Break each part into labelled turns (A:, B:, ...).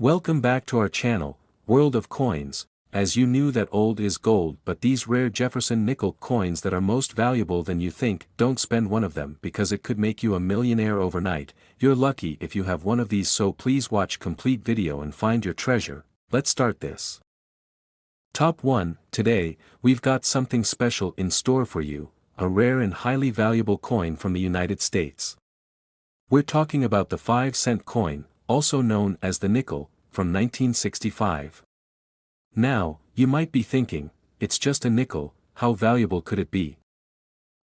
A: Welcome back to our channel, World of Coins. As you knew that old is gold, but these rare Jefferson Nickel coins that are most valuable than you think, don't spend one of them because it could make you a millionaire overnight. You're lucky if you have one of these, so please watch complete video and find your treasure. Let's start this. Top 1. Today, we've got something special in store for you, a rare and highly valuable coin from the United States. We're talking about the 5-cent coin, also known as the nickel, from 1965. Now, you might be thinking, it's just a nickel, how valuable could it be?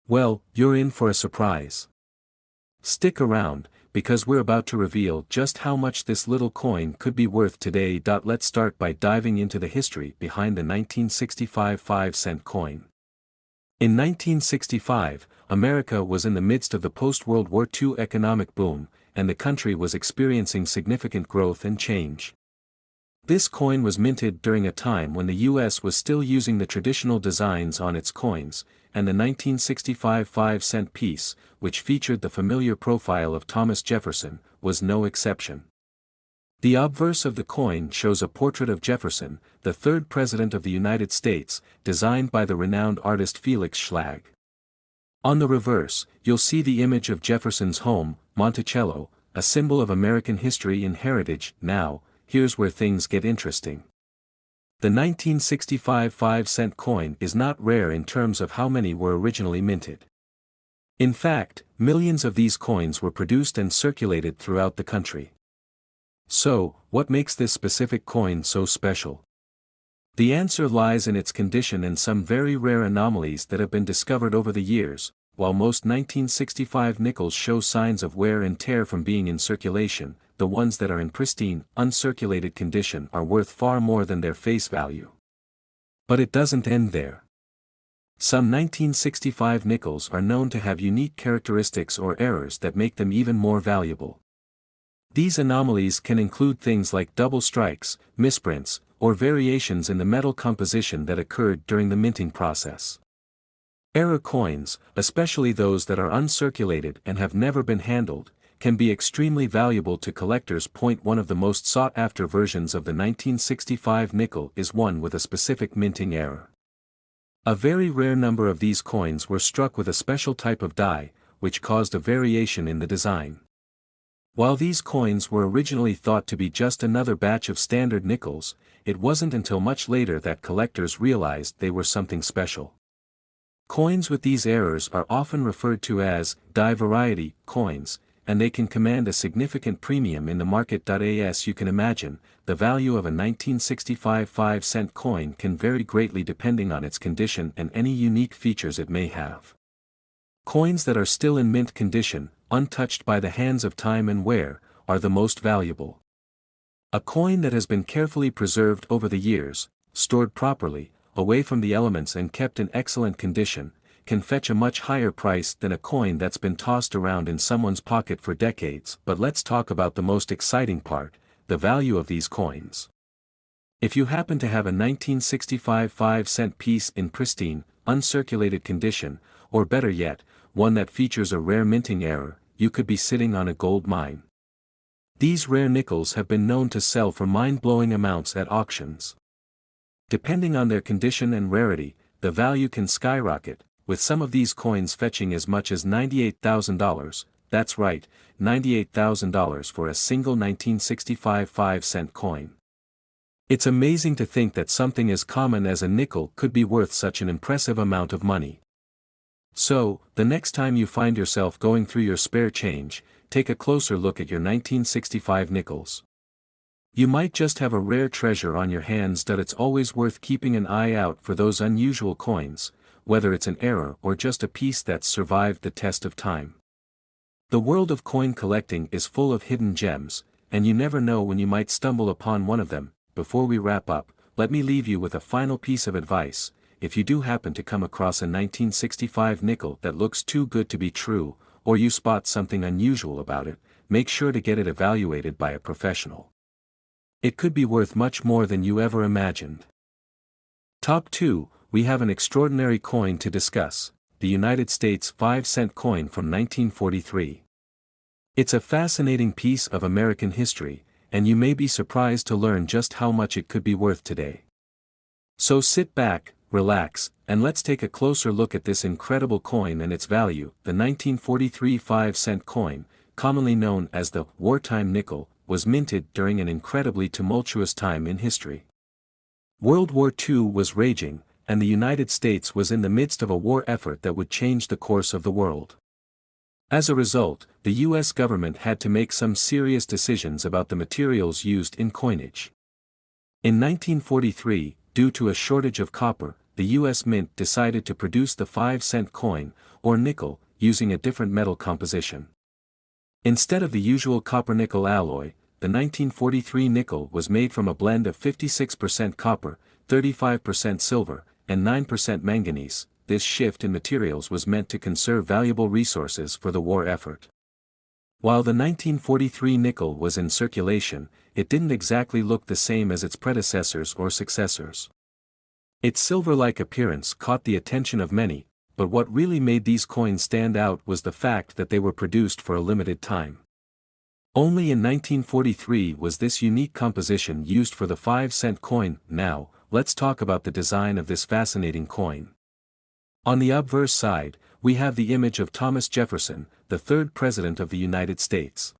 A: Well, you're in for a surprise. Stick around, because we're about to reveal just how much this little coin could be worth today. Let's start by diving into the history behind the 1965 5-cent coin. In 1965, America was in the midst of the post-World War II economic boom, and the country was experiencing significant growth and change. This coin was minted during a time when the US was still using the traditional designs on its coins, and the 1965 5-cent piece, which featured the familiar profile of Thomas Jefferson, was no exception. The obverse of the coin shows a portrait of Jefferson, the third President of the United States, designed by the renowned artist Felix Schlag. On the reverse, you'll see the image of Jefferson's home, Monticello, a symbol of American history and heritage. Now, here's where things get interesting. The 1965 5-cent coin is not rare in terms of how many were originally minted. In fact, millions of these coins were produced and circulated throughout the country. So, what makes this specific coin so special? The answer lies in its condition and some very rare anomalies that have been discovered over the years. While most 1965 nickels show signs of wear and tear from being in circulation, the ones that are in pristine, uncirculated condition are worth far more than their face value. But it doesn't end there. Some 1965 nickels are known to have unique characteristics or errors that make them even more valuable. These anomalies can include things like double strikes, misprints, or variations in the metal composition that occurred during the minting process. Error coins, especially those that are uncirculated and have never been handled, can be extremely valuable to collectors. One of the most sought-after versions of the 1965 nickel is one with a specific minting error. A very rare number of these coins were struck with a special type of die, which caused a variation in the design. While these coins were originally thought to be just another batch of standard nickels, it wasn't until much later that collectors realized they were something special. Coins with these errors are often referred to as die variety coins, and they can command a significant premium in the market. As you can imagine, the value of a 1965 5-cent coin can vary greatly depending on its condition and any unique features it may have. Coins that are still in mint condition, untouched by the hands of time and wear, are the most valuable. A coin that has been carefully preserved over the years, stored properly, away from the elements and kept in excellent condition, can fetch a much higher price than a coin that's been tossed around in someone's pocket for decades. But let's talk about the most exciting part, the value of these coins. If you happen to have a 1965 5-cent piece in pristine, uncirculated condition, or better yet, one that features a rare minting error, you could be sitting on a gold mine. These rare nickels have been known to sell for mind-blowing amounts at auctions. Depending on their condition and rarity, the value can skyrocket, with some of these coins fetching as much as $98,000, that's right, $98,000 for a single 1965 5-cent coin. It's amazing to think that something as common as a nickel could be worth such an impressive amount of money. So, the next time you find yourself going through your spare change, take a closer look at your 1965 nickels. You might just have a rare treasure on your hands. It's always worth keeping an eye out for those unusual coins, whether it's an error or just a piece that's survived the test of time. The world of coin collecting is full of hidden gems, and you never know when you might stumble upon one of them. Before we wrap up, let me leave you with a final piece of advice. If you do happen to come across a 1965 nickel that looks too good to be true, or you spot something unusual about it, make sure to get it evaluated by a professional. It could be worth much more than you ever imagined. Top 2, we have an extraordinary coin to discuss, the United States 5-cent coin from 1943. It's a fascinating piece of American history, and you may be surprised to learn just how much it could be worth today. So sit back, relax, and let's take a closer look at this incredible coin and its value. The 1943 5-cent coin, commonly known as the wartime nickel, was minted during an incredibly tumultuous time in history. World War II was raging, and the United States was in the midst of a war effort that would change the course of the world. As a result, the U.S. government had to make some serious decisions about the materials used in coinage. In 1943, due to a shortage of copper, the U.S. Mint decided to produce the 5-cent coin, or nickel, using a different metal composition. Instead of the usual copper-nickel alloy, the 1943 nickel was made from a blend of 56% copper, 35% silver, and 9% manganese. This shift in materials was meant to conserve valuable resources for the war effort. While the 1943 nickel was in circulation, it didn't exactly look the same as its predecessors or successors. Its silver-like appearance caught the attention of many, but what really made these coins stand out was the fact that they were produced for a limited time. Only in 1943 was this unique composition used for the 5-cent coin. Now, let's talk about the design of this fascinating coin. On the obverse side, we have the image of Thomas Jefferson, the third President of the United States.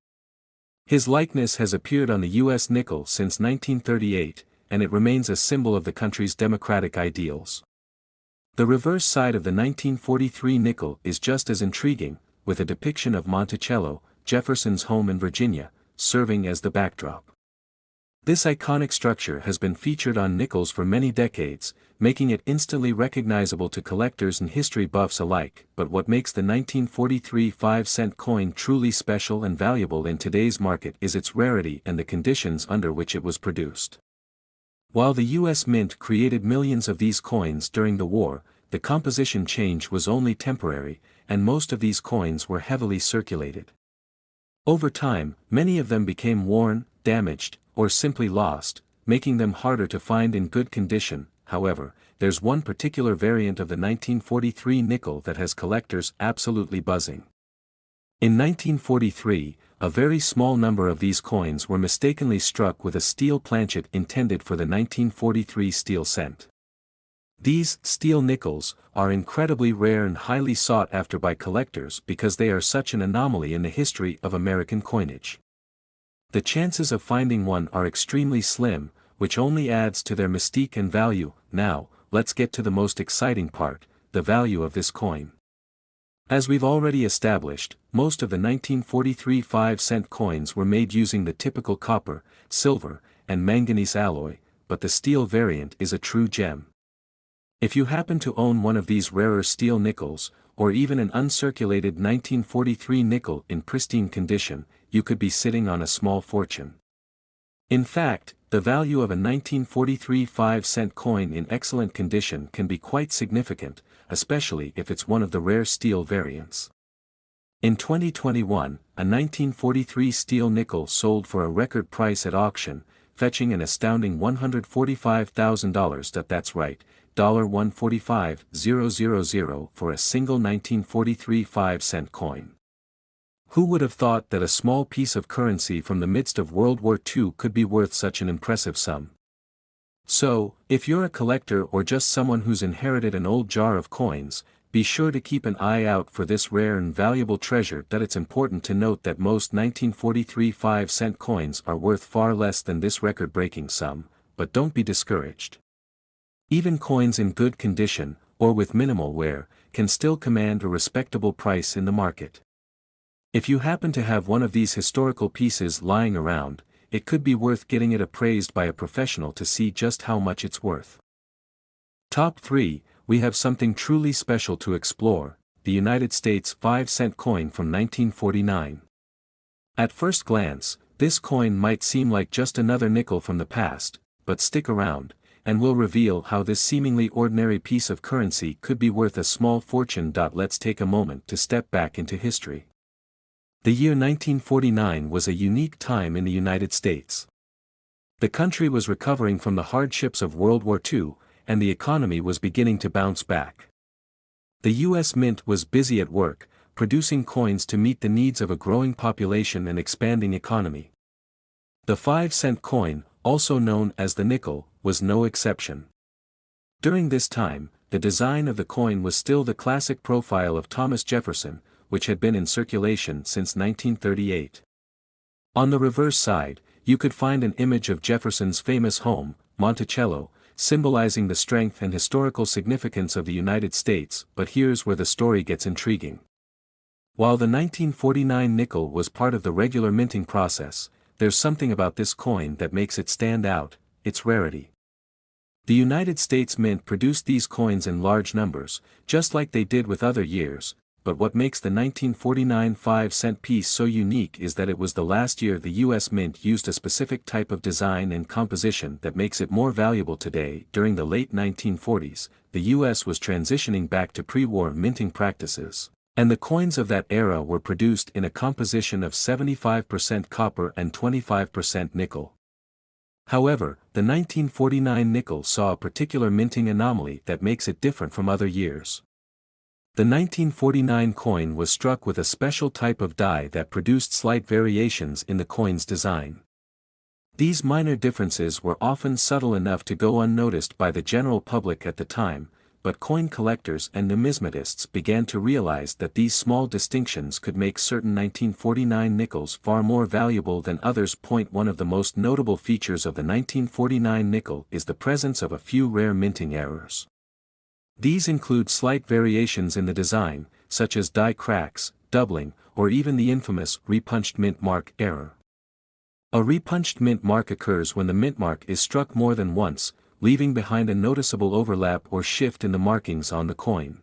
A: His likeness has appeared on the U.S. nickel since 1938, and it remains a symbol of the country's democratic ideals. The reverse side of the 1943 nickel is just as intriguing, with a depiction of Monticello, Jefferson's home in Virginia, serving as the backdrop. This iconic structure has been featured on nickels for many decades, making it instantly recognizable to collectors and history buffs alike. But what makes the 1943 5-cent coin truly special and valuable in today's market is its rarity and the conditions under which it was produced. While the U.S. Mint created millions of these coins during the war, the composition change was only temporary, and most of these coins were heavily circulated. Over time, many of them became worn, damaged, or simply lost, making them harder to find in good condition. However, there's one particular variant of the 1943 nickel that has collectors absolutely buzzing. In 1943, a very small number of these coins were mistakenly struck with a steel planchet intended for the 1943 steel cent. These steel nickels are incredibly rare and highly sought after by collectors because they are such an anomaly in the history of American coinage. The chances of finding one are extremely slim, which only adds to their mystique and value. Now, let's get to the most exciting part, the value of this coin. As we've already established, most of the 1943 5-cent coins were made using the typical copper, silver, and manganese alloy, but the steel variant is a true gem. If you happen to own one of these rarer steel nickels, or even an uncirculated 1943 nickel in pristine condition, you could be sitting on a small fortune. In fact, the value of a 1943 5-cent coin in excellent condition can be quite significant, especially if it's one of the rare steel variants. In 2021, a 1943 steel nickel sold for a record price at auction, fetching an astounding $145,000. That's right, $145,000 for a single 1943 5-cent coin. Who would have thought that a small piece of currency from the midst of World War II could be worth such an impressive sum? So, if you're a collector or just someone who's inherited an old jar of coins, be sure to keep an eye out for this rare and valuable treasure. It's important to note that most 1943 5-cent coins are worth far less than this record-breaking sum, but don't be discouraged. Even coins in good condition, or with minimal wear, can still command a respectable price in the market. If you happen to have one of these historical pieces lying around, it could be worth getting it appraised by a professional to see just how much it's worth. Top 3, we have something truly special to explore, the United States 5-cent coin from 1949. At first glance, this coin might seem like just another nickel from the past, but stick around, and we'll reveal how this seemingly ordinary piece of currency could be worth a small fortune. Let's take a moment to step back into history. The year 1949 was a unique time in the United States. The country was recovering from the hardships of World War II, and the economy was beginning to bounce back. The U.S. Mint was busy at work, producing coins to meet the needs of a growing population and expanding economy. The 5-cent coin, also known as the nickel, was no exception. During this time, the design of the coin was still the classic profile of Thomas Jefferson, which had been in circulation since 1938. On the reverse side, you could find an image of Jefferson's famous home, Monticello, symbolizing the strength and historical significance of the United States, but here's where the story gets intriguing. While the 1949 nickel was part of the regular minting process, there's something about this coin that makes it stand out: its rarity. The United States Mint produced these coins in large numbers, just like they did with other years, but what makes the 1949 5-cent piece so unique is that it was the last year the U.S. Mint used a specific type of design and composition that makes it more valuable today. During the late 1940s, the U.S. was transitioning back to pre-war minting practices, and the coins of that era were produced in a composition of 75% copper and 25% nickel. However, the 1949 nickel saw a particular minting anomaly that makes it different from other years. The 1949 coin was struck with a special type of die that produced slight variations in the coin's design. These minor differences were often subtle enough to go unnoticed by the general public at the time, but coin collectors and numismatists began to realize that these small distinctions could make certain 1949 nickels far more valuable than others. One of the most notable features of the 1949 nickel is the presence of a few rare minting errors. These include slight variations in the design, such as die cracks, doubling, or even the infamous repunched mint mark error. A repunched mint mark occurs when the mint mark is struck more than once, leaving behind a noticeable overlap or shift in the markings on the coin.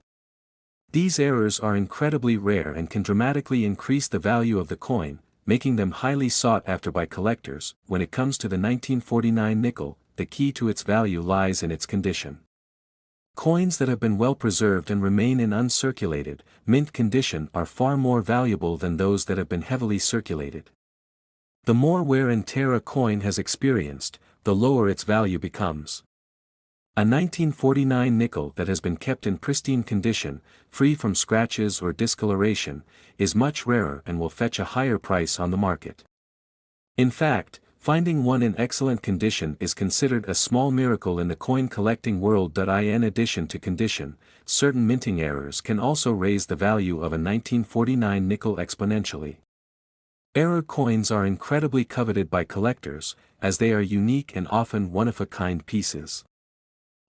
A: These errors are incredibly rare and can dramatically increase the value of the coin, making them highly sought after by collectors. When it comes to the 1949 nickel, the key to its value lies in its condition. Coins that have been well preserved and remain in uncirculated, mint condition are far more valuable than those that have been heavily circulated. The more wear and tear a coin has experienced, the lower its value becomes. A 1949 nickel that has been kept in pristine condition, free from scratches or discoloration, is much rarer and will fetch a higher price on the market. In fact, finding one in excellent condition is considered a small miracle in the coin collecting world. In addition to condition, certain minting errors can also raise the value of a 1949 nickel exponentially. Error coins are incredibly coveted by collectors, as they are unique and often one-of-a-kind pieces.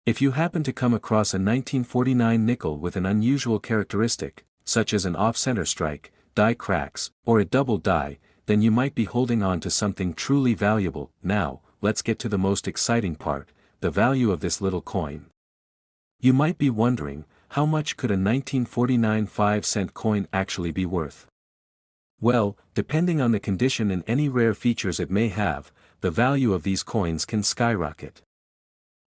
A: If you happen to come across a 1949 nickel with an unusual characteristic, such as an off-center strike, die cracks, or a double die, then you might be holding on to something truly valuable. Now, let's get to the most exciting part: the value of this little coin. You might be wondering, how much could a 1949 5-cent coin actually be worth? Well, depending on the condition and any rare features it may have, the value of these coins can skyrocket.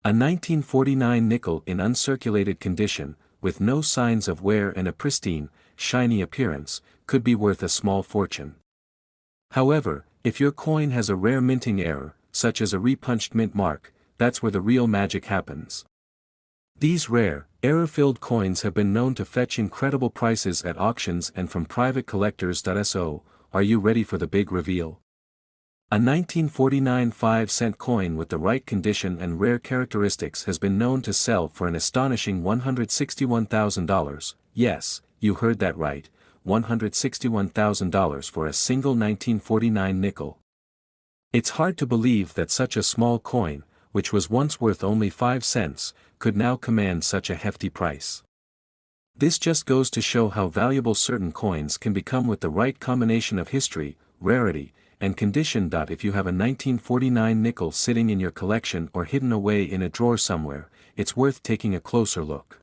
A: A 1949 nickel in uncirculated condition, with no signs of wear and a pristine, shiny appearance, could be worth a small fortune. However, if your coin has a rare minting error, such as a repunched mint mark, that's where the real magic happens. These rare, error-filled coins have been known to fetch incredible prices at auctions and from private collectors. So, are you ready for the big reveal? A 1949 5-cent coin with the right condition and rare characteristics has been known to sell for an astonishing $161,000, yes, you heard that right, $161,000 for a single 1949 nickel. It's hard to believe that such a small coin, which was once worth only 5 cents, could now command such a hefty price. This just goes to show how valuable certain coins can become with the right combination of history, rarity, and condition. If you have a 1949 nickel sitting in your collection or hidden away in a drawer somewhere, it's worth taking a closer look.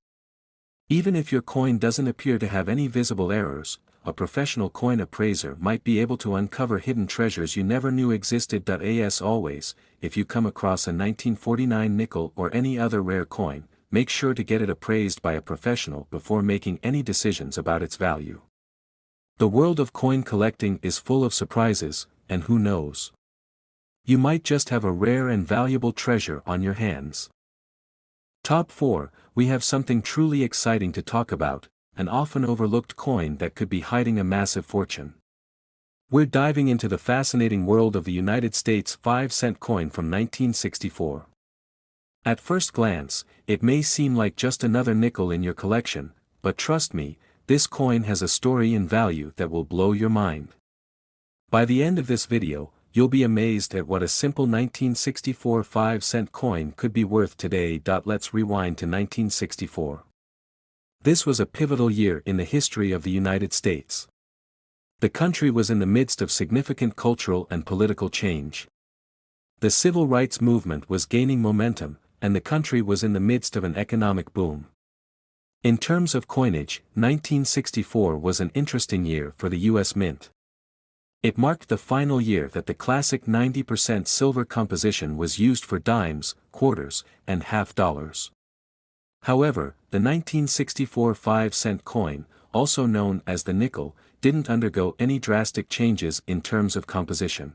A: Even if your coin doesn't appear to have any visible errors, a professional coin appraiser might be able to uncover hidden treasures you never knew existed. As always, if you come across a 1949 nickel or any other rare coin, make sure to get it appraised by a professional before making any decisions about its value. The world of coin collecting is full of surprises, and who knows? You might just have a rare and valuable treasure on your hands. Top 4, we have something truly exciting to talk about, an often overlooked coin that could be hiding a massive fortune. We're diving into the fascinating world of the United States 5-cent coin from 1964. At first glance, it may seem like just another nickel in your collection, but trust me, this coin has a story and value that will blow your mind. By the end of this video, you'll be amazed at what a simple 1964 5-cent coin could be worth today. Let's rewind to 1964. This was a pivotal year in the history of the United States. The country was in the midst of significant cultural and political change. The civil rights movement was gaining momentum, and the country was in the midst of an economic boom. In terms of coinage, 1964 was an interesting year for the U.S. Mint. It marked the final year that the classic 90% silver composition was used for dimes, quarters, and half dollars. However, the 1964 5-cent coin, also known as the nickel, didn't undergo any drastic changes in terms of composition.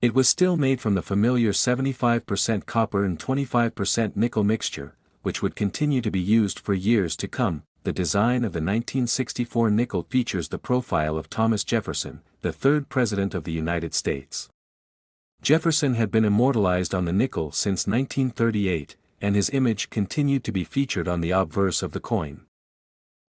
A: It was still made from the familiar 75% copper and 25% nickel mixture, which would continue to be used for years to come. The design of the 1964 nickel features the profile of Thomas Jefferson, the third President of the United States. Jefferson had been immortalized on the nickel since 1938, and his image continued to be featured on the obverse of the coin.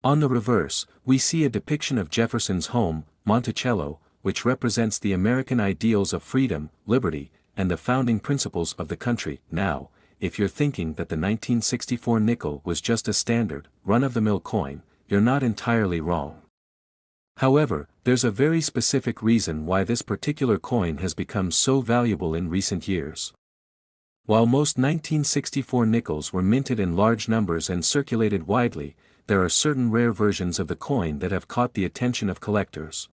A: On the reverse, we see a depiction of Jefferson's home, Monticello, which represents the American ideals of freedom, liberty, and the founding principles of the country. Now, if you're thinking that the 1964 nickel was just a standard, run-of-the-mill coin, you're not entirely wrong. However, there's a very specific reason why this particular coin has become so valuable in recent years. While most 1964 nickels were minted in large numbers and circulated widely, there are certain rare versions of the coin that have caught the attention of collectors.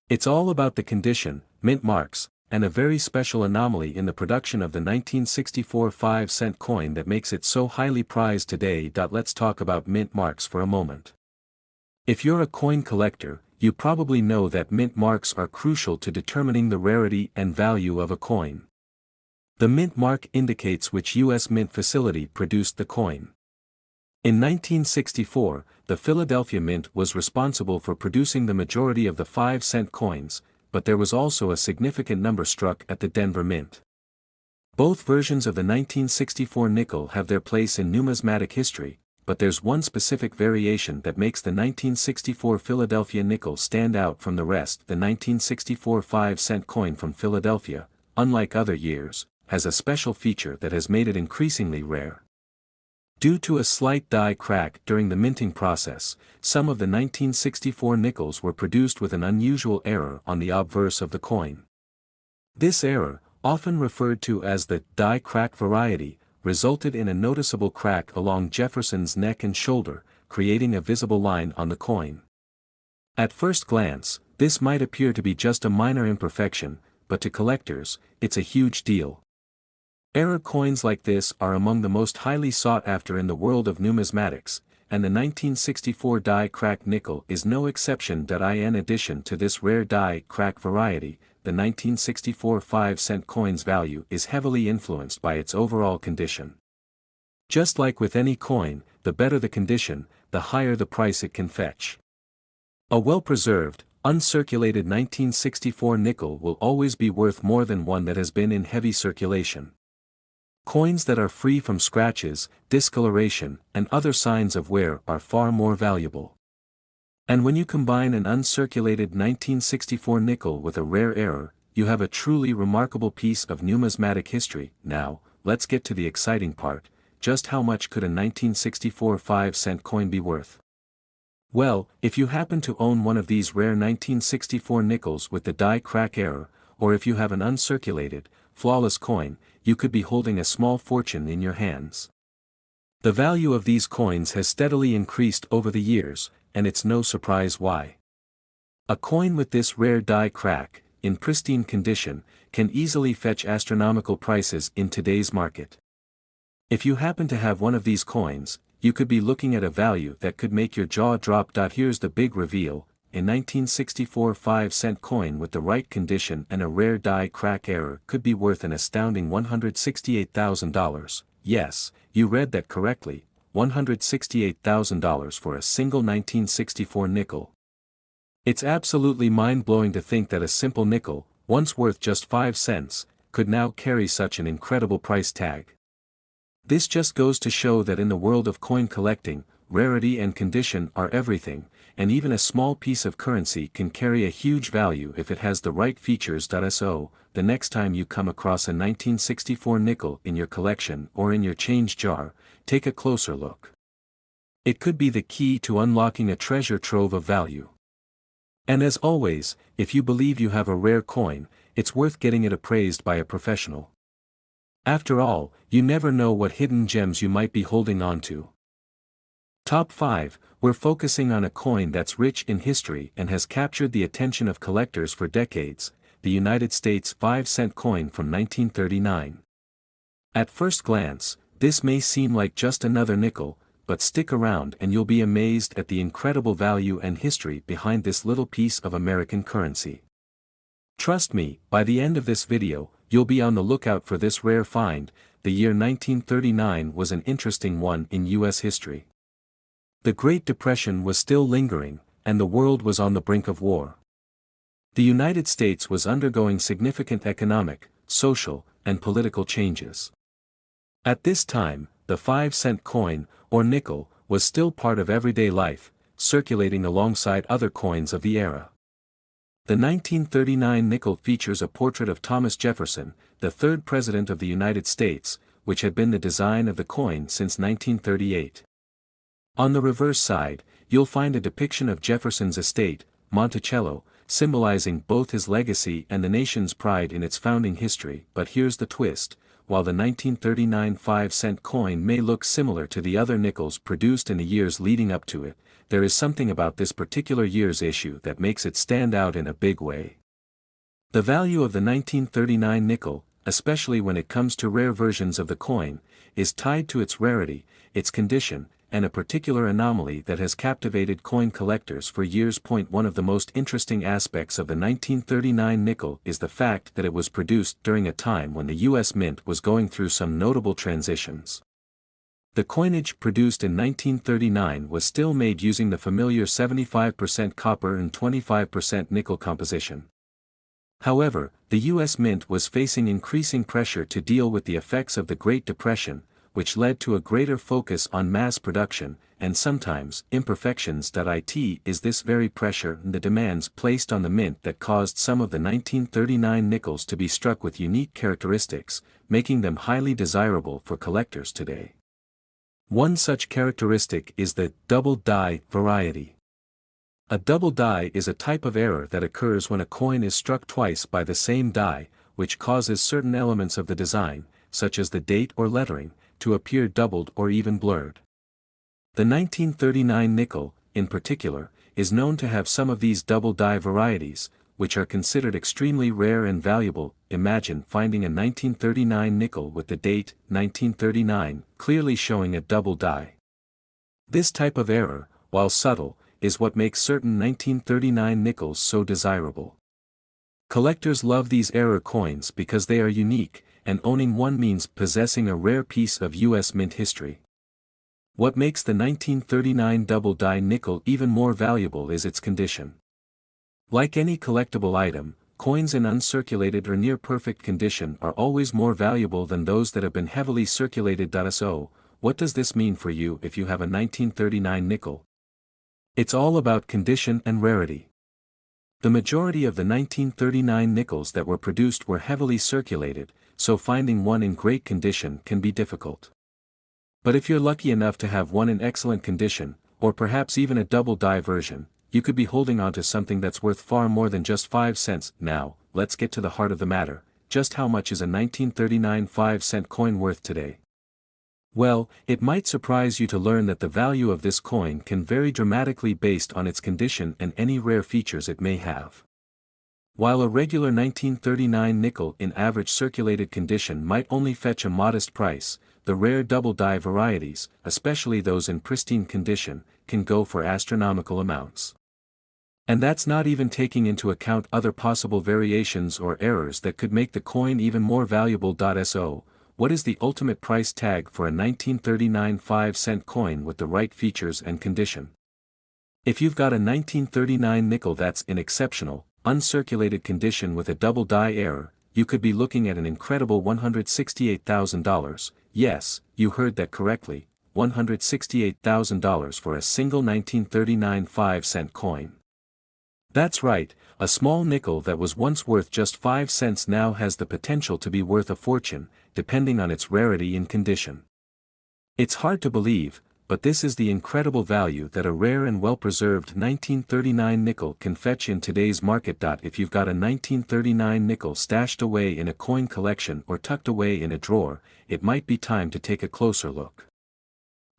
A: It's all about the condition, mint marks, and a very special anomaly in the production of the 1964 5-cent coin that makes it so highly prized today. Let's talk about mint marks for a moment. If you're a coin collector, you probably know that mint marks are crucial to determining the rarity and value of a coin. The mint mark indicates which U.S. mint facility produced the coin. In 1964, the Philadelphia Mint was responsible for producing the majority of the 5-cent coins, but there was also a significant number struck at the Denver Mint. Both versions of the 1964 nickel have their place in numismatic history, but there's one specific variation that makes the 1964 Philadelphia nickel stand out from the rest. The 1964 5-cent coin from Philadelphia, unlike other years, has a special feature that has made it increasingly rare. Due to a slight die crack during the minting process, some of the 1964 nickels were produced with an unusual error on the obverse of the coin. This error, often referred to as the die crack variety, resulted in a noticeable crack along Jefferson's neck and shoulder, creating a visible line on the coin. At first glance, this might appear to be just a minor imperfection, but to collectors, it's a huge deal. Error coins like this are among the most highly sought after in the world of numismatics, and the 1964 die crack nickel is no exception. In addition to this rare die crack variety, the 1964 5-cent coin's value is heavily influenced by its overall condition. Just like with any coin, the better the condition, the higher the price it can fetch. A well-preserved, uncirculated 1964 nickel will always be worth more than one that has been in heavy circulation. Coins that are free from scratches, discoloration, and other signs of wear are far more valuable. And when you combine an uncirculated 1964 nickel with a rare error, you have a truly remarkable piece of numismatic history. Now, let's get to the exciting part: just how much could a 1964 5-cent coin be worth? Well, if you happen to own one of these rare 1964 nickels with the die crack error, or if you have an uncirculated, flawless coin, you could be holding a small fortune in your hands. The value of these coins has steadily increased over the years, and it's no surprise why. A coin with this rare die crack, in pristine condition, can easily fetch astronomical prices in today's market. If you happen to have one of these coins, you could be looking at a value that could make your jaw drop. Here's the big reveal: a 1964 5-cent coin with the right condition and a rare die crack error could be worth an astounding $168,000. Yes, you read that correctly, $168,000 for a single 1964 nickel. It's absolutely mind-blowing to think that a simple nickel, once worth just 5 cents, could now carry such an incredible price tag. This just goes to show that in the world of coin collecting, rarity and condition are everything, and even a small piece of currency can carry a huge value if it has the right features. So, the next time you come across a 1964 nickel in your collection or in your change jar, take a closer look. It could be the key to unlocking a treasure trove of value. And as always, if you believe you have a rare coin, it's worth getting it appraised by a professional. After all, you never know what hidden gems you might be holding on to. Top 5, we're focusing on a coin that's rich in history and has captured the attention of collectors for decades, the United States 5-cent coin from 1939. At first glance, this may seem like just another nickel, but stick around and you'll be amazed at the incredible value and history behind this little piece of American currency. Trust me, by the end of this video, you'll be on the lookout for this rare find. The year 1939 was an interesting one in U.S. history. The Great Depression was still lingering, and the world was on the brink of war. The United States was undergoing significant economic, social, and political changes. At this time, the 5-cent coin, or nickel, was still part of everyday life, circulating alongside other coins of the era. The 1939 nickel features a portrait of Thomas Jefferson, the third President of the United States, which had been the design of the coin since 1938. On the reverse side, you'll find a depiction of Jefferson's estate, Monticello, symbolizing both his legacy and the nation's pride in its founding history. But here's the twist: while the 1939 5-cent coin may look similar to the other nickels produced in the years leading up to it, there is something about this particular year's issue that makes it stand out in a big way. The value of the 1939 nickel, especially when it comes to rare versions of the coin, is tied to its rarity, its condition, and a particular anomaly that has captivated coin collectors for years. One of the most interesting aspects of the 1939 nickel is the fact that it was produced during a time when the U.S. Mint was going through some notable transitions. The coinage produced in 1939 was still made using the familiar 75% copper and 25% nickel composition. However, the U.S. Mint was facing increasing pressure to deal with the effects of the Great Depression, which led to a greater focus on mass production, and sometimes imperfections. It is this very pressure and the demands placed on the mint that caused some of the 1939 nickels to be struck with unique characteristics, making them highly desirable for collectors today. One such characteristic is the double die variety. A double die is a type of error that occurs when a coin is struck twice by the same die, which causes certain elements of the design, such as the date or lettering, to appear doubled or even blurred. The 1939 nickel, in particular, is known to have some of these double die varieties, which are considered extremely rare and valuable. Imagine finding a 1939 nickel with the date 1939 clearly showing a double die. This type of error, while subtle, is what makes certain 1939 nickels so desirable. Collectors love these error coins because they are unique, and owning one means possessing a rare piece of U.S. Mint history. What makes the 1939 double die nickel even more valuable is its condition. Like any collectible item, coins in uncirculated or near-perfect condition are always more valuable than those that have been heavily circulated. So, what does this mean for you if you have a 1939 nickel? It's all about condition and rarity. The majority of the 1939 nickels that were produced were heavily circulated, so finding one in great condition can be difficult. But if you're lucky enough to have one in excellent condition, or perhaps even a double die version, you could be holding on to something that's worth far more than just 5 cents. Now, let's get to the heart of the matter: just how much is a 1939 5-cent coin worth today? Well, it might surprise you to learn that the value of this coin can vary dramatically based on its condition and any rare features it may have. While a regular 1939 nickel in average circulated condition might only fetch a modest price, the rare double die varieties, especially those in pristine condition, can go for astronomical amounts. And that's not even taking into account other possible variations or errors that could make the coin even more valuable. So, what is the ultimate price tag for a 1939 5-cent coin with the right features and condition? If you've got a 1939 nickel that's in exceptional, uncirculated condition with a double die error, you could be looking at an incredible $168,000, yes, you heard that correctly, $168,000 for a single 1939 5-cent coin. That's right, a small nickel that was once worth just 5 cents now has the potential to be worth a fortune, depending on its rarity and condition. It's hard to believe, but this is the incredible value that a rare and well-preserved 1939 nickel can fetch in today's market. If you've got a 1939 nickel stashed away in a coin collection or tucked away in a drawer, it might be time to take a closer look.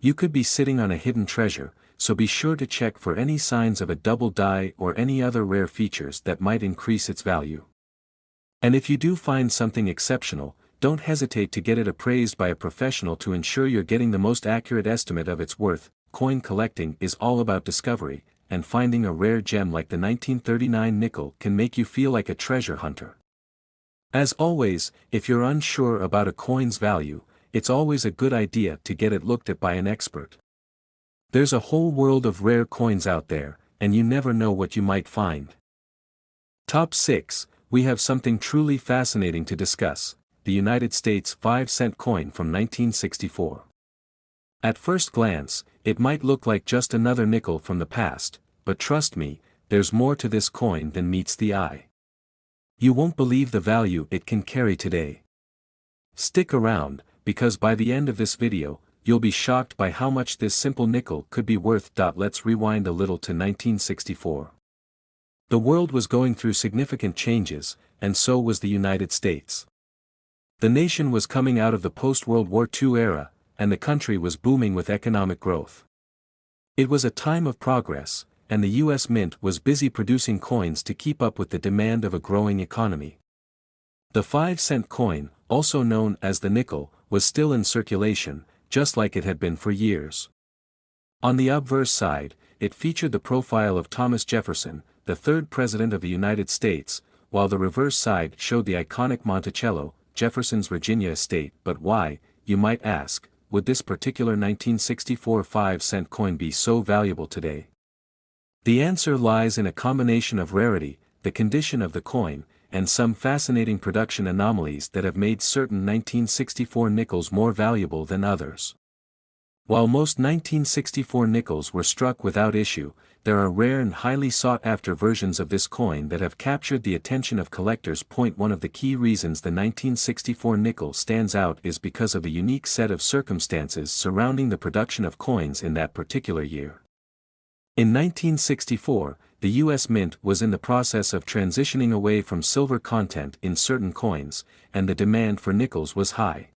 A: You could be sitting on a hidden treasure, so be sure to check for any signs of a double die or any other rare features that might increase its value. And if you do find something exceptional, don't hesitate to get it appraised by a professional to ensure you're getting the most accurate estimate of its worth. Coin collecting is all about discovery, and finding a rare gem like the 1939 nickel can make you feel like a treasure hunter. As always, if you're unsure about a coin's value, it's always a good idea to get it looked at by an expert. There's a whole world of rare coins out there, and you never know what you might find. Top 6, we have something truly fascinating to discuss. The United States 5-cent coin from 1964. At first glance, it might look like just another nickel from the past, but trust me, there's more to this coin than meets the eye. You won't believe the value it can carry today. Stick around, because by the end of this video, you'll be shocked by how much this simple nickel could be worth. Let's rewind a little to 1964. The world was going through significant changes, and so was the United States. The nation was coming out of the post-World War II era, and the country was booming with economic growth. It was a time of progress, and the U.S. Mint was busy producing coins to keep up with the demand of a growing economy. The 5-cent coin, also known as the nickel, was still in circulation, just like it had been for years. On the obverse side, it featured the profile of Thomas Jefferson, the third President of the United States, while the reverse side showed the iconic Monticello, Jefferson's Virginia estate. But why, you might ask, would this particular 1964 5-cent coin be so valuable today? The answer lies in a combination of rarity, the condition of the coin, and some fascinating production anomalies that have made certain 1964 nickels more valuable than others. While most 1964 nickels were struck without issue, there are rare and highly sought-after versions of this coin that have captured the attention of collectors. One of the key reasons the 1964 nickel stands out is because of a unique set of circumstances surrounding the production of coins in that particular year. In 1964, the U.S. Mint was in the process of transitioning away from silver content in certain coins, and the demand for nickels was high.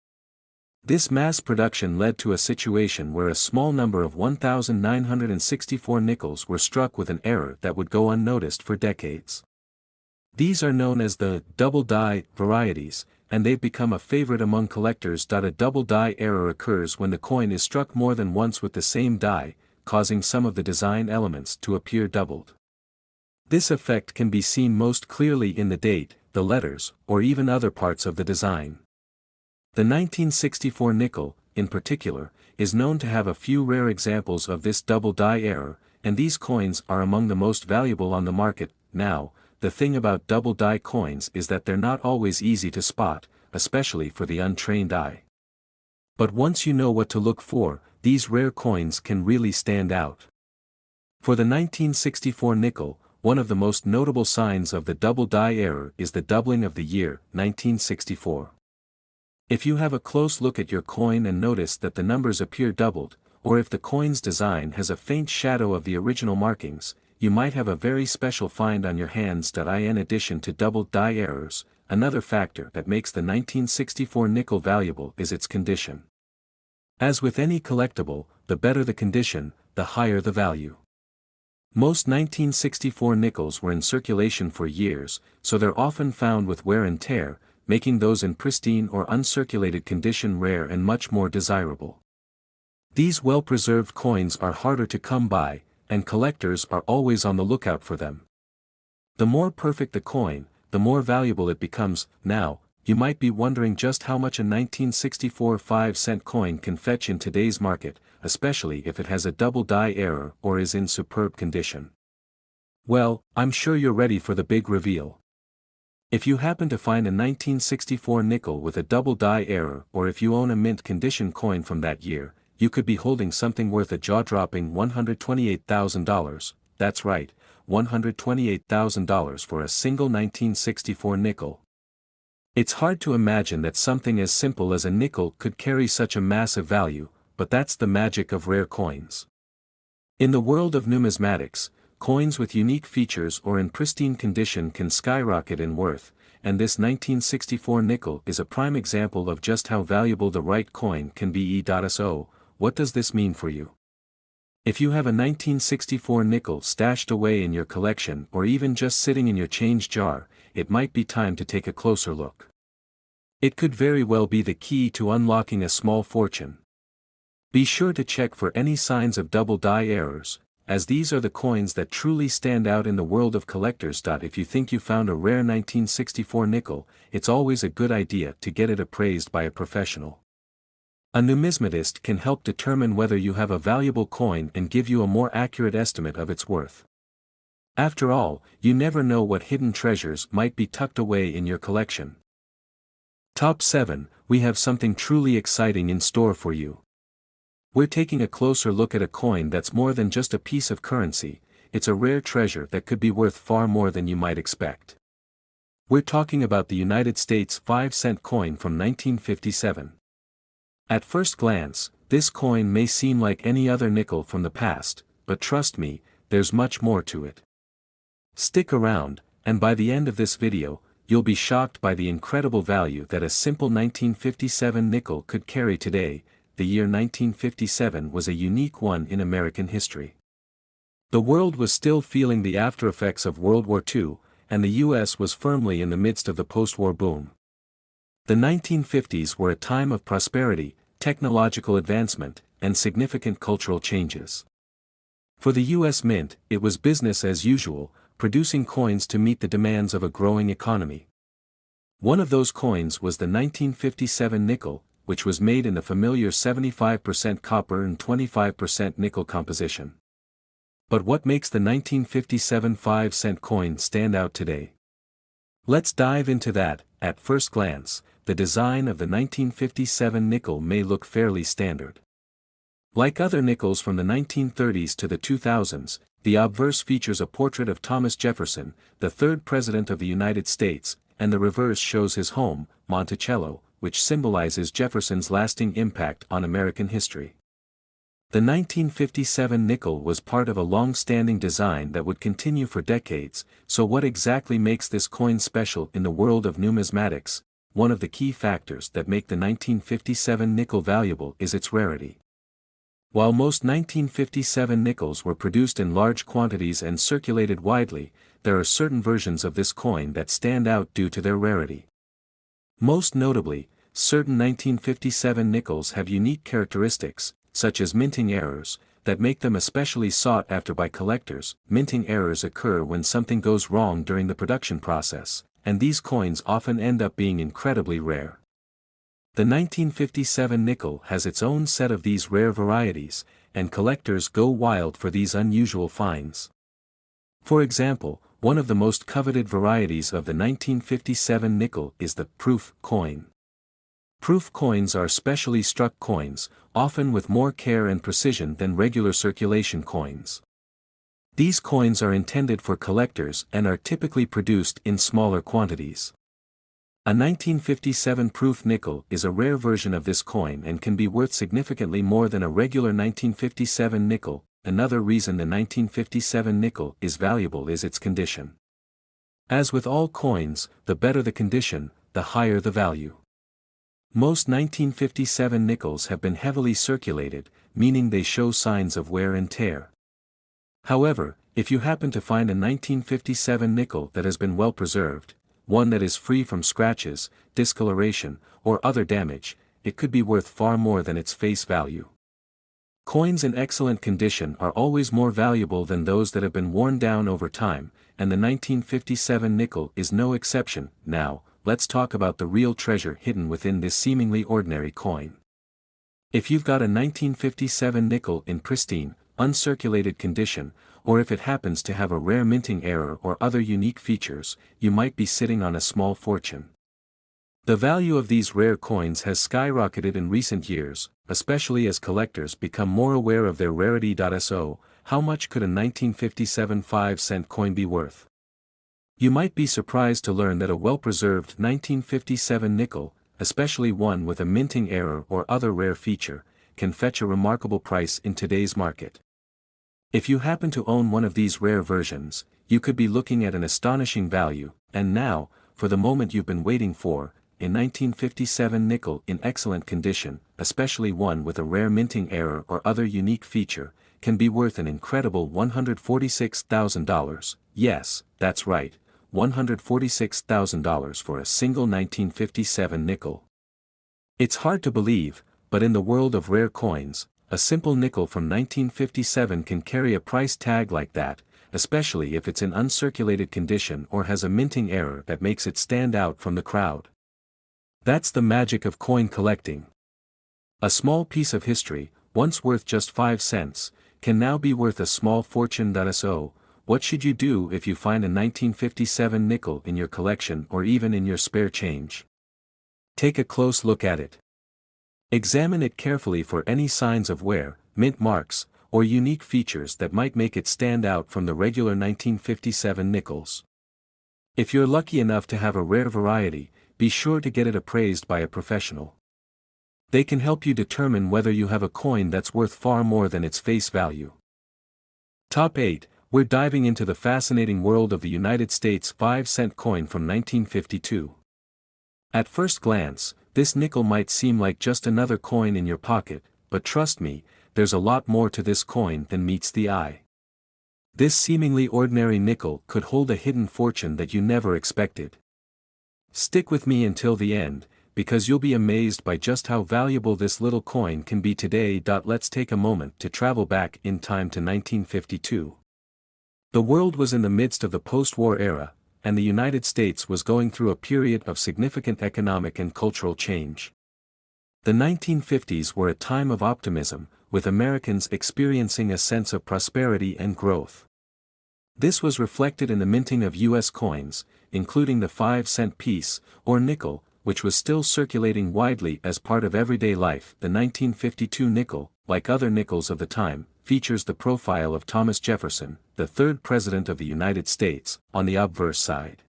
A: This mass production led to a situation where a small number of 1,964 nickels were struck with an error that would go unnoticed for decades. These are known as the double die varieties, and they've become a favorite among collectors. A double die error occurs when the coin is struck more than once with the same die, causing some of the design elements to appear doubled. This effect can be seen most clearly in the date, the letters, or even other parts of the design. The 1964 nickel, in particular, is known to have a few rare examples of this double die error, and these coins are among the most valuable on the market. Now, the thing about double die coins is that they're not always easy to spot, especially for the untrained eye. But once you know what to look for, these rare coins can really stand out. For the 1964 nickel, one of the most notable signs of the double die error is the doubling of the year, 1964. If you have a close look at your coin and notice that the numbers appear doubled, or if the coin's design has a faint shadow of the original markings, you might have a very special find on your hands. In addition to double die errors, another factor that makes the 1964 nickel valuable is its condition. As with any collectible, the better the condition, the higher the value. Most 1964 nickels were in circulation for years, so they're often found with wear and tear, making those in pristine or uncirculated condition rare and much more desirable. These well-preserved coins are harder to come by, and collectors are always on the lookout for them. The more perfect the coin, the more valuable it becomes. Now, you might be wondering just how much a 1964 5-cent coin can fetch in today's market, especially if it has a double die error or is in superb condition. Well, I'm sure you're ready for the big reveal. If you happen to find a 1964 nickel with a double die error, or if you own a mint condition coin from that year, you could be holding something worth a jaw-dropping $128,000, that's right, $128,000 for a single 1964 nickel. It's hard to imagine that something as simple as a nickel could carry such a massive value, but that's the magic of rare coins. In the world of numismatics, coins with unique features or in pristine condition can skyrocket in worth, and this 1964 nickel is a prime example of just how valuable the right coin can be. So, what does this mean for you? If you have a 1964 nickel stashed away in your collection or even just sitting in your change jar, it might be time to take a closer look. It could very well be the key to unlocking a small fortune. Be sure to check for any signs of double die errors, as these are the coins that truly stand out in the world of collectors. If you think you found a rare 1964 nickel, it's always a good idea to get it appraised by a professional. A numismatist can help determine whether you have a valuable coin and give you a more accurate estimate of its worth. After all, you never know what hidden treasures might be tucked away in your collection. Top 7, we have something truly exciting in store for you. We're taking a closer look at a coin that's more than just a piece of currency, it's a rare treasure that could be worth far more than you might expect. We're talking about the United States 5-cent coin from 1957. At first glance, this coin may seem like any other nickel from the past, but trust me, there's much more to it. Stick around, and by the end of this video, you'll be shocked by the incredible value that a simple 1957 nickel could carry today. The year 1957 was a unique one in American history. The world was still feeling the aftereffects of World War II, and the US was firmly in the midst of the post-war boom. The 1950s were a time of prosperity, technological advancement, and significant cultural changes. For the US Mint, it was business as usual, producing coins to meet the demands of a growing economy. One of those coins was the 1957 nickel, which was made in the familiar 75% copper and 25% nickel composition. But what makes the 1957 5-cent coin stand out today? Let's dive into that. At first glance, the design of the 1957 nickel may look fairly standard. Like other nickels from the 1930s to the 2000s, the obverse features a portrait of Thomas Jefferson, the third President of the United States, and the reverse shows his home, Monticello, which symbolizes Jefferson's lasting impact on American history. The 1957 nickel was part of a long-standing design that would continue for decades, so what exactly makes this coin special in the world of numismatics? One of the key factors that make the 1957 nickel valuable is its rarity. While most 1957 nickels were produced in large quantities and circulated widely, there are certain versions of this coin that stand out due to their rarity. Most notably, certain 1957 nickels have unique characteristics, such as minting errors, that make them especially sought after by collectors. Minting errors occur when something goes wrong during the production process, and these coins often end up being incredibly rare. The 1957 nickel has its own set of these rare varieties, and collectors go wild for these unusual finds. For example, one of the most coveted varieties of the 1957 nickel is the proof coin. Proof coins are specially struck coins, often with more care and precision than regular circulation coins. These coins are intended for collectors and are typically produced in smaller quantities. A 1957 proof nickel is a rare version of this coin and can be worth significantly more than a regular 1957 nickel. Another reason the 1957 nickel is valuable is its condition. As with all coins, the better the condition, the higher the value. Most 1957 nickels have been heavily circulated, meaning they show signs of wear and tear. However, if you happen to find a 1957 nickel that has been well preserved, one that is free from scratches, discoloration, or other damage, it could be worth far more than its face value. Coins in excellent condition are always more valuable than those that have been worn down over time, and the 1957 nickel is no exception. Now, let's talk about the real treasure hidden within this seemingly ordinary coin. If you've got a 1957 nickel in pristine, uncirculated condition, or if it happens to have a rare minting error or other unique features, you might be sitting on a small fortune. The value of these rare coins has skyrocketed in recent years, especially as collectors become more aware of their rarity. So, how much could a 1957 5-cent coin be worth? You might be surprised to learn that a well-preserved 1957 nickel, especially one with a minting error or other rare feature, can fetch a remarkable price in today's market. If you happen to own one of these rare versions, you could be looking at an astonishing value, and now, for the moment you've been waiting for, a 1957 nickel in excellent condition, especially one with a rare minting error or other unique feature, can be worth an incredible $146,000, yes, that's right, $146,000 for a single 1957 nickel. It's hard to believe, but in the world of rare coins, a simple nickel from 1957 can carry a price tag like that, especially if it's in uncirculated condition or has a minting error that makes it stand out from the crowd. That's the magic of coin collecting. A small piece of history, once worth just 5 cents, can now be worth a small fortune. So, what should you do if you find a 1957 nickel in your collection or even in your spare change? Take a close look at it. Examine it carefully for any signs of wear, mint marks, or unique features that might make it stand out from the regular 1957 nickels. If you're lucky enough to have a rare variety, be sure to get it appraised by a professional. They can help you determine whether you have a coin that's worth far more than its face value. Top 8. We're diving into the fascinating world of the United States 5-cent coin from 1952. At first glance, this nickel might seem like just another coin in your pocket, but trust me, there's a lot more to this coin than meets the eye. This seemingly ordinary nickel could hold a hidden fortune that you never expected. Stick with me until the end, because you'll be amazed by just how valuable this little coin can be today. Let's take a moment to travel back in time to 1952. The world was in the midst of the post-war era, and the United States was going through a period of significant economic and cultural change. The 1950s were a time of optimism, with Americans experiencing a sense of prosperity and growth. This was reflected in the minting of U.S. coins, including the 5-cent piece, or nickel, which was still circulating widely as part of everyday life. The 1952 nickel, like other nickels of the time, features the profile of Thomas Jefferson, the third President of the United States, on the obverse side.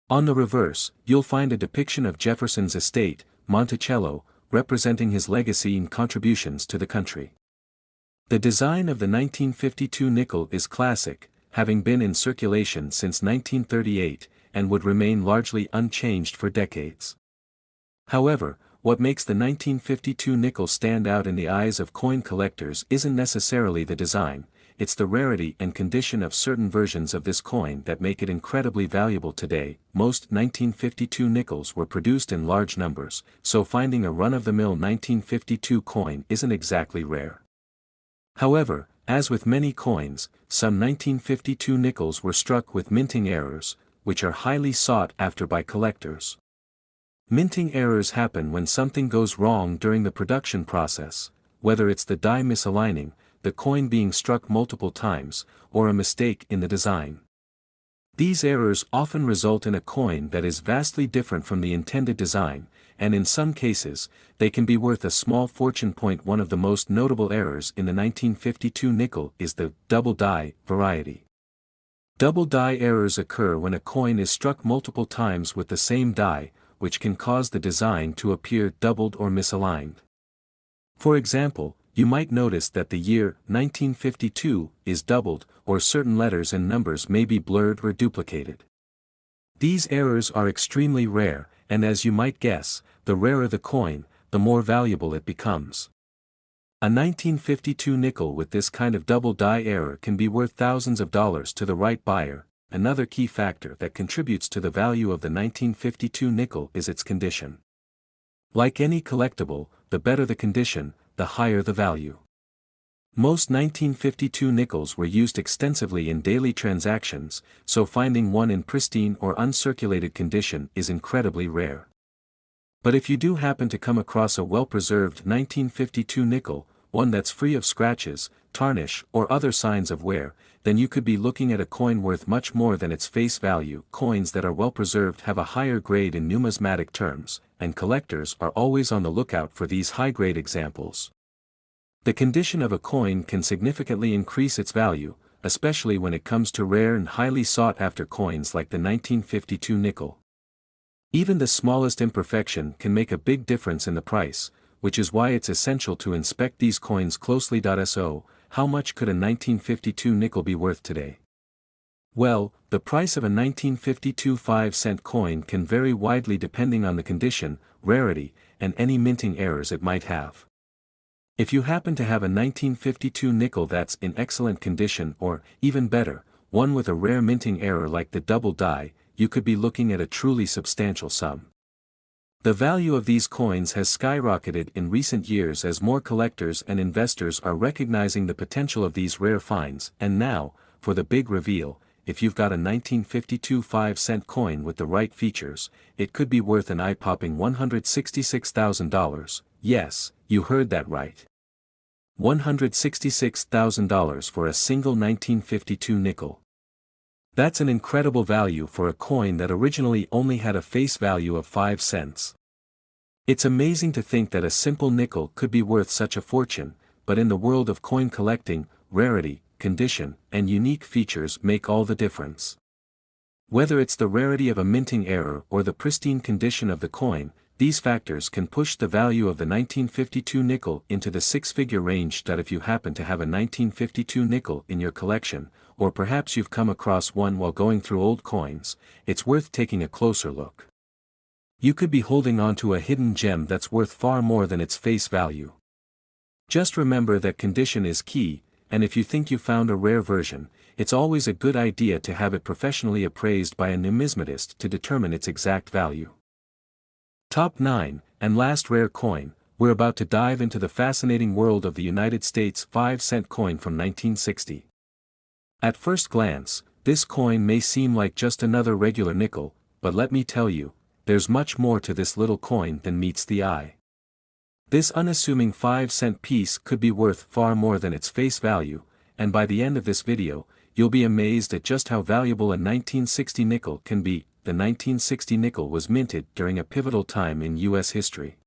A: On the reverse, you'll find a depiction of Jefferson's estate, Monticello, representing his legacy and contributions to the country. The design of the 1952 nickel is classic, having been in circulation since 1938, and would remain largely unchanged for decades. However, what makes the 1952 nickel stand out in the eyes of coin collectors isn't necessarily the design, it's the rarity and condition of certain versions of this coin that make it incredibly valuable today. Most 1952 nickels were produced in large numbers, so finding a run-of-the-mill 1952 coin isn't exactly rare. However, as with many coins, some 1952 nickels were struck with minting errors, which are highly sought after by collectors. Minting errors happen when something goes wrong during the production process, whether it's the die misaligning, the coin being struck multiple times, or a mistake in the design. These errors often result in a coin that is vastly different from the intended design, and in some cases, they can be worth a small fortune. One of the most notable errors in the 1952 nickel is the double die variety. Double die errors occur when a coin is struck multiple times with the same die, which can cause the design to appear doubled or misaligned. For example, you might notice that the year 1952 is doubled, or certain letters and numbers may be blurred or duplicated. These errors are extremely rare, and as you might guess, the rarer the coin, the more valuable it becomes. A 1952 nickel with this kind of double die error can be worth thousands of dollars to the right buyer. Another key factor that contributes to the value of the 1952 nickel is its condition. Like any collectible, the better the condition, the higher the value. Most 1952 nickels were used extensively in daily transactions, so finding one in pristine or uncirculated condition is incredibly rare. But if you do happen to come across a well-preserved 1952 nickel, one that's free of scratches, tarnish, or other signs of wear, then you could be looking at a coin worth much more than its face value. Coins that are well preserved have a higher grade in numismatic terms, and collectors are always on the lookout for these high-grade examples. The condition of a coin can significantly increase its value, especially when it comes to rare and highly sought-after coins like the 1952 nickel. Even the smallest imperfection can make a big difference in the price, which is why it's essential to inspect these coins closely. So, how much could a 1952 nickel be worth today? Well, the price of a 1952 5-cent coin can vary widely depending on the condition, rarity, and any minting errors it might have. If you happen to have a 1952 nickel that's in excellent condition or, even better, one with a rare minting error like the double die, you could be looking at a truly substantial sum. The value of these coins has skyrocketed in recent years as more collectors and investors are recognizing the potential of these rare finds. And now, for the big reveal, if you've got a 1952 5-cent coin with the right features, it could be worth an eye-popping $166,000, yes, you heard that right. $166,000 for a single 1952 nickel. That's an incredible value for a coin that originally only had a face value of 5 cents. It's amazing to think that a simple nickel could be worth such a fortune, but in the world of coin collecting, rarity, condition, and unique features make all the difference. Whether it's the rarity of a minting error or the pristine condition of the coin, these factors can push the value of the 1952 nickel into the six-figure range. If you happen to have a 1952 nickel in your collection, or perhaps you've come across one while going through old coins, it's worth taking a closer look. You could be holding on to a hidden gem that's worth far more than its face value. Just remember that condition is key, and if you think you found a rare version, it's always a good idea to have it professionally appraised by a numismatist to determine its exact value. Top 9, and last rare coin, we're about to dive into the fascinating world of the United States 5-cent coin from 1960. At first glance, this coin may seem like just another regular nickel, but let me tell you, there's much more to this little coin than meets the eye. This unassuming 5-cent piece could be worth far more than its face value, and by the end of this video, you'll be amazed at just how valuable a 1960 nickel can be. The 1960 nickel was minted during a pivotal time in U.S. history.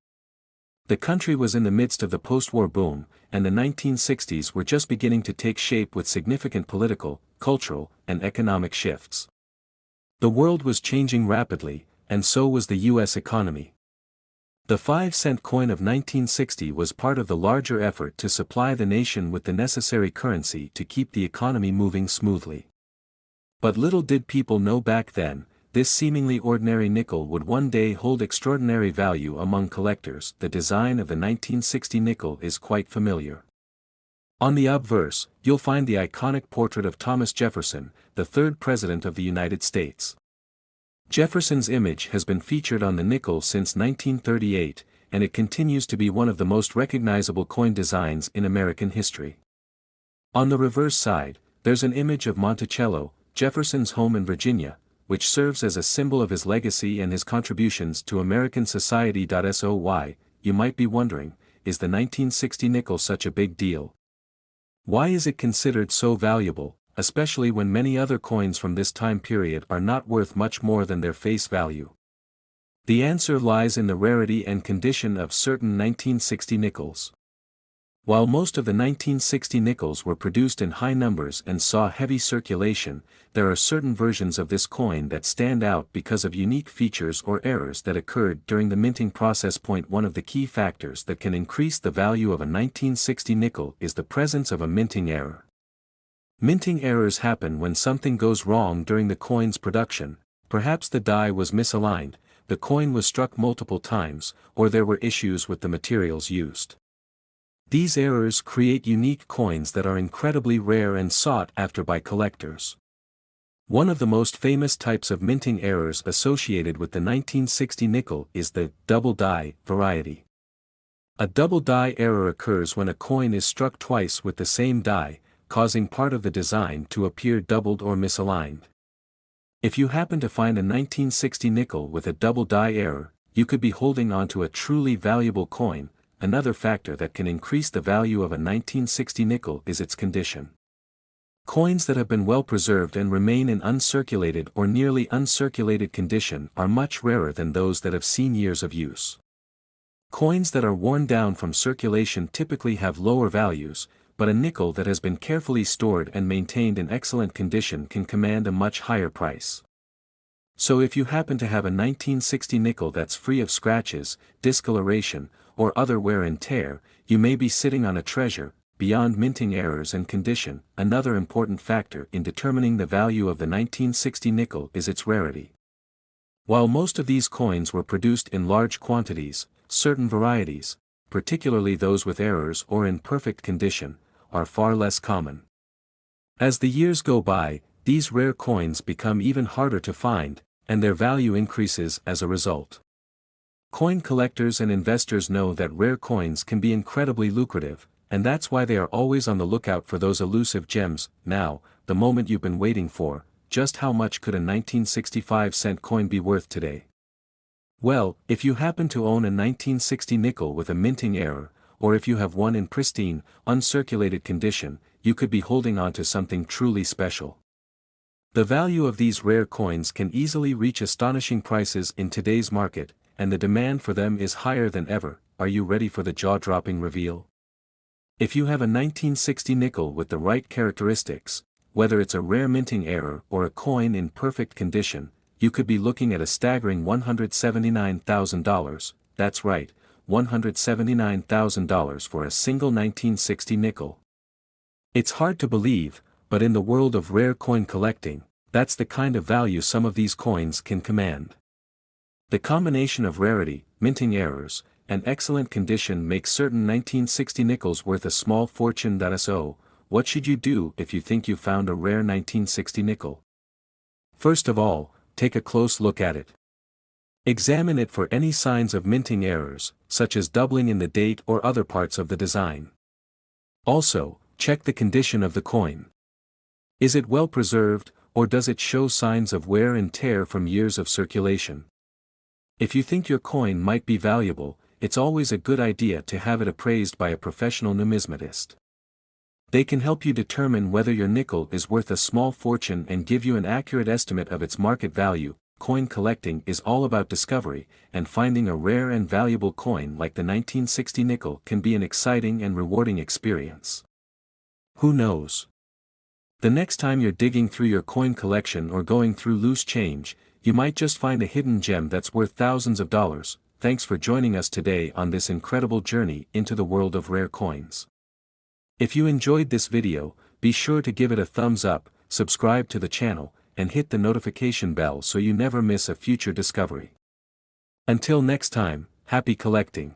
A: The country was in the midst of the post-war boom, and the 1960s were just beginning to take shape with significant political, cultural, and economic shifts. The world was changing rapidly, and so was the U.S. economy. The 5-cent coin of 1960 was part of the larger effort to supply the nation with the necessary currency to keep the economy moving smoothly. But little did people know back then, this seemingly ordinary nickel would one day hold extraordinary value among collectors. The design of the 1960 nickel is quite familiar. On the obverse, you'll find the iconic portrait of Thomas Jefferson, the third President of the United States. Jefferson's image has been featured on the nickel since 1938, and it continues to be one of the most recognizable coin designs in American history. On the reverse side, there's an image of Monticello, Jefferson's home in Virginia, which serves as a symbol of his legacy and his contributions to American society. So why, you might be wondering, is the 1960 nickel such a big deal? Why is it considered so valuable, especially when many other coins from this time period are not worth much more than their face value? The answer lies in the rarity and condition of certain 1960 nickels. While most of the 1960 nickels were produced in high numbers and saw heavy circulation, there are certain versions of this coin that stand out because of unique features or errors that occurred during the minting process. One of the key factors that can increase the value of a 1960 nickel is the presence of a minting error. Minting errors happen when something goes wrong during the coin's production. Perhaps the die was misaligned, the coin was struck multiple times, or there were issues with the materials used. These errors create unique coins that are incredibly rare and sought after by collectors. One of the most famous types of minting errors associated with the 1960 nickel is the double die variety. A double die error occurs when a coin is struck twice with the same die, causing part of the design to appear doubled or misaligned. If you happen to find a 1960 nickel with a double die error, you could be holding onto a truly valuable coin. Another factor that can increase the value of a 1960 nickel is its condition. Coins that have been well preserved and remain in uncirculated or nearly uncirculated condition are much rarer than those that have seen years of use. Coins that are worn down from circulation typically have lower values, but a nickel that has been carefully stored and maintained in excellent condition can command a much higher price. So if you happen to have a 1960 nickel that's free of scratches, discoloration, or other wear and tear, you may be sitting on a treasure. Beyond minting errors and condition, another important factor in determining the value of the 1960 nickel is its rarity. While most of these coins were produced in large quantities, certain varieties, particularly those with errors or in perfect condition, are far less common. As the years go by, these rare coins become even harder to find, and their value increases as a result. Coin collectors and investors know that rare coins can be incredibly lucrative, and that's why they are always on the lookout for those elusive gems. Now, the moment you've been waiting for: just how much could a 1965-cent coin be worth today? Well, if you happen to own a 1960 nickel with a minting error, or if you have one in pristine, uncirculated condition, you could be holding on to something truly special. The value of these rare coins can easily reach astonishing prices in today's market, and the demand for them is higher than ever. Are you ready for the jaw-dropping reveal? If you have a 1960 nickel with the right characteristics, whether it's a rare minting error or a coin in perfect condition, you could be looking at a staggering $179,000, that's right, $179,000 for a single 1960 nickel. It's hard to believe, but in the world of rare coin collecting, that's the kind of value some of these coins can command. The combination of rarity, minting errors, and excellent condition makes certain 1960 nickels worth a small fortune. So, what should you do if you think you found a rare 1960 nickel? First of all, take a close look at it. Examine it for any signs of minting errors, such as doubling in the date or other parts of the design. Also, check the condition of the coin. Is it well preserved, or does it show signs of wear and tear from years of circulation? If you think your coin might be valuable, it's always a good idea to have it appraised by a professional numismatist. They can help you determine whether your nickel is worth a small fortune and give you an accurate estimate of its market value. Coin collecting is all about discovery, and finding a rare and valuable coin like the 1960 nickel can be an exciting and rewarding experience. Who knows? The next time you're digging through your coin collection or going through loose change, you might just find a hidden gem that's worth thousands of dollars. Thanks for joining us today on this incredible journey into the world of rare coins. If you enjoyed this video, be sure to give it a thumbs up, subscribe to the channel, and hit the notification bell so you never miss a future discovery. Until next time, happy collecting.